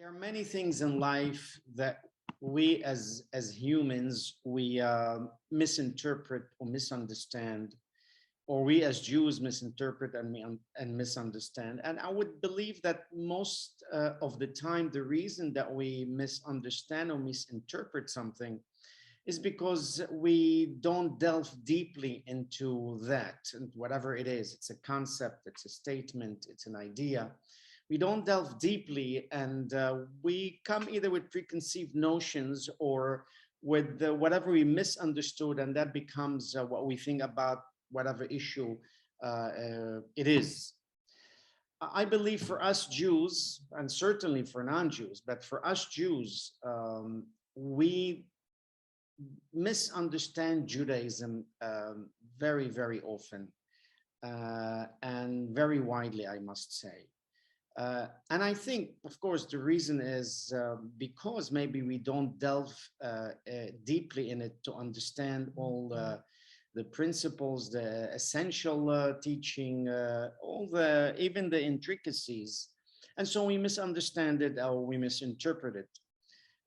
There are many things in life that we as humans we misinterpret or misunderstand, or we as Jews misinterpret and misunderstand. And I would believe that most of the time, the reason that we misunderstand or misinterpret something is because we don't delve deeply into that, and whatever it is. It's a concept, it's a statement, it's an idea. We don't delve deeply, and we come either with preconceived notions or with whatever we misunderstood, and that becomes what we think about whatever issue it is. I believe for us Jews, and certainly for non-Jews, but for us Jews, we misunderstand Judaism very, very often, and very widely, I must say. And I think, of course, the reason is because maybe we don't delve deeply in it to understand all the principles, the essential teaching, even the intricacies. And so we misunderstand it or we misinterpret it.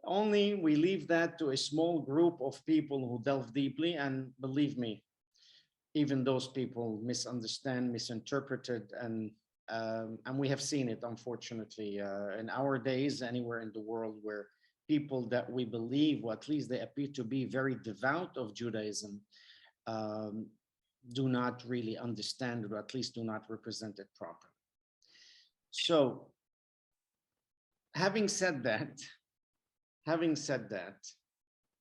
Only we leave that to a small group of people who delve deeply, and believe me, even those people misunderstand, misinterpreted, and we have seen it, unfortunately, in our days, anywhere in the world, where people that we believe, or at least they appear to be very devout of Judaism, um, do not really understand it, or at least do not represent it properly. So, having said that,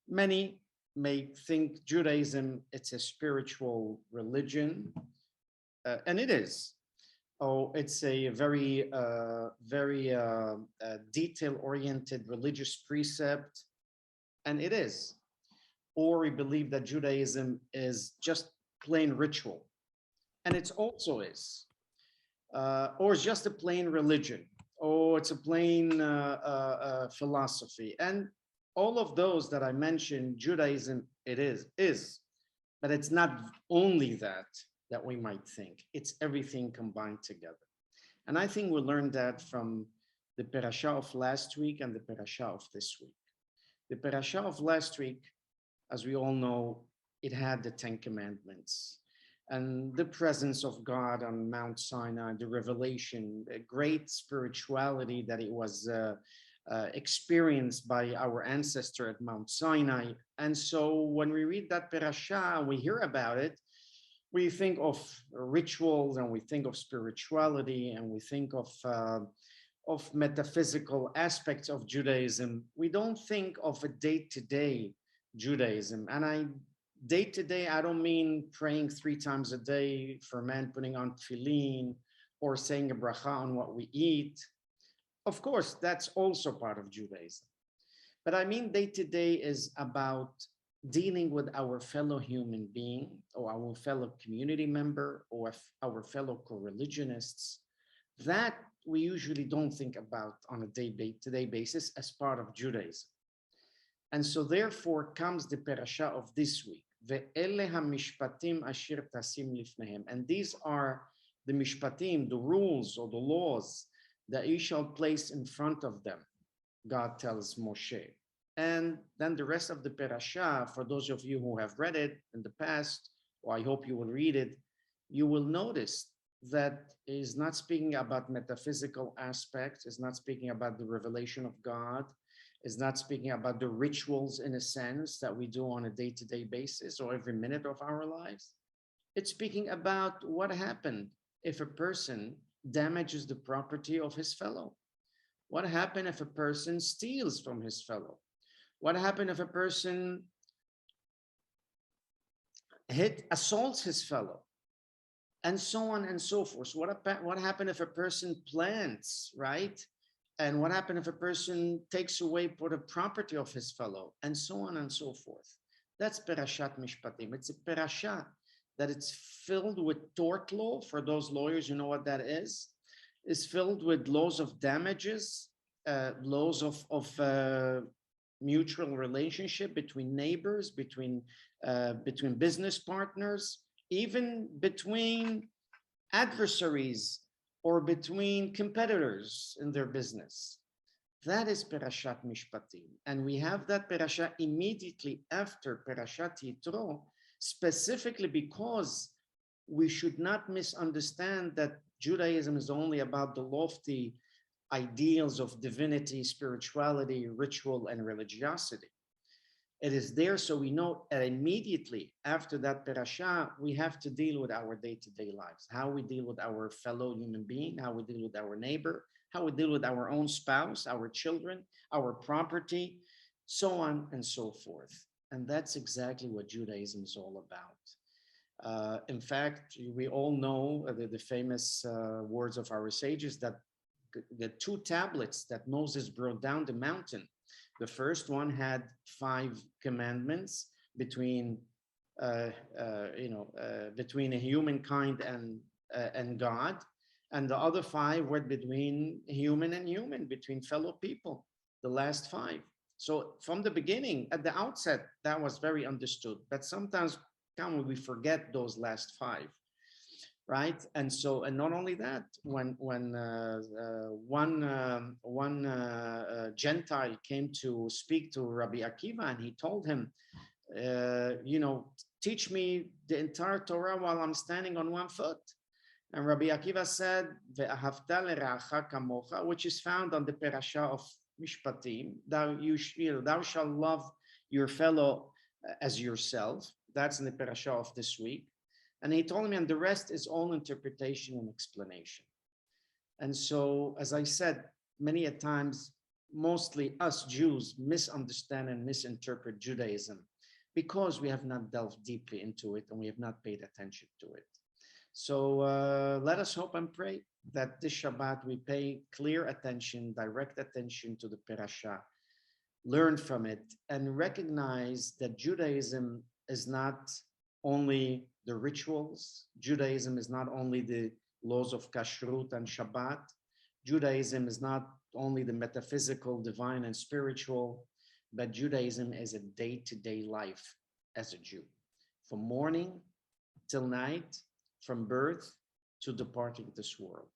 many may think Judaism, it's a spiritual religion, and it is. Oh, it's a very detail-oriented religious precept, and it is. Or we believe that Judaism is just plain ritual, and it also is. Or it's just a plain religion, or it's a plain philosophy. And all of those that I mentioned, Judaism, it is, but it's not only that we might think. It's everything combined together. And I think we learned that from the Parashah of last week and the Parashah of this week. The Parashah of last week, as we all know, it had the Ten Commandments and the presence of God on Mount Sinai, the revelation, a great spirituality that it was experienced by our ancestor at Mount Sinai. And so when we read that Parashah, we hear about it, we think of rituals, and we think of spirituality, and we think of metaphysical aspects of Judaism. We don't think of a day-to-day Judaism. And day-to-day, I don't mean praying 3 times a day, for men putting on tefillin, or saying a bracha on what we eat. Of course, that's also part of Judaism. But I mean day-to-day is about dealing with our fellow human being, or our fellow community member, or our fellow co-religionists, that we usually don't think about on a day-to-day basis as part of Judaism. And so therefore comes the parasha of this week. Ve'ele ha-mishpatim asher tasim lifnehem. And these are the mishpatim, the rules or the laws that you shall place in front of them, God tells Moshe. And then the rest of the parasha, for those of you who have read it in the past, or I hope you will read it, you will notice that it is not speaking about metaphysical aspects, it's not speaking about the revelation of God, it's not speaking about the rituals, in a sense, that we do on a day-to-day basis or every minute of our lives. It's speaking about what happened if a person damages the property of his fellow. What happened if a person steals from his fellow? What happened if a person assaults his fellow? And so on and so forth. So what happened if a person plants, right? And what happened if a person takes away the property of his fellow? And so on and so forth. That's Parashat Mishpatim. It's a parasha that it's filled with tort law. For those lawyers, you know what that is. It's filled with laws of damages, laws of mutual relationship between neighbors, between business partners, even between adversaries or between competitors in their business. That is Parashat Mishpatim. And we have that parasha immediately after Parashat Yitro, specifically because we should not misunderstand that Judaism is only about the lofty ideals of divinity, spirituality, ritual, and religiosity. It is there so we know that immediately after that parasha, we have to deal with our day-to-day lives, how we deal with our fellow human being, how we deal with our neighbor, how we deal with our own spouse, our children, our property, so on and so forth. And that's exactly what Judaism is all about. In fact, we all know the famous words of our sages that the two tablets that Moses brought down the mountain, the first one had 5 commandments between, between a humankind and God, and the other 5 were between human and human, between fellow people. The last 5. So from the beginning, at the outset, that was very understood. But sometimes we forget those last 5. Right, and so, and not only that, when one Gentile came to speak to Rabbi Akiva, and he told him, teach me the entire Torah while I'm standing on one foot. And Rabbi Akiva said, "Ve'ahavta l'ra'acha kamocha," which is found on the parasha of Mishpatim. Thou shalt love your fellow as yourself. That's in the parasha of this week. And he told me, and the rest is all interpretation and explanation. And so, as I said, many a times, mostly us Jews misunderstand and misinterpret Judaism because we have not delved deeply into it and we have not paid attention to it. So let us hope and pray that this Shabbat we pay clear attention, direct attention to the parasha, learn from it, and recognize that Judaism is not only the rituals. Judaism is not only the laws of kashrut and Shabbat. Judaism is not only the metaphysical, divine, and spiritual, but Judaism is a day-to-day life as a Jew, from morning till night, from birth to departing this world.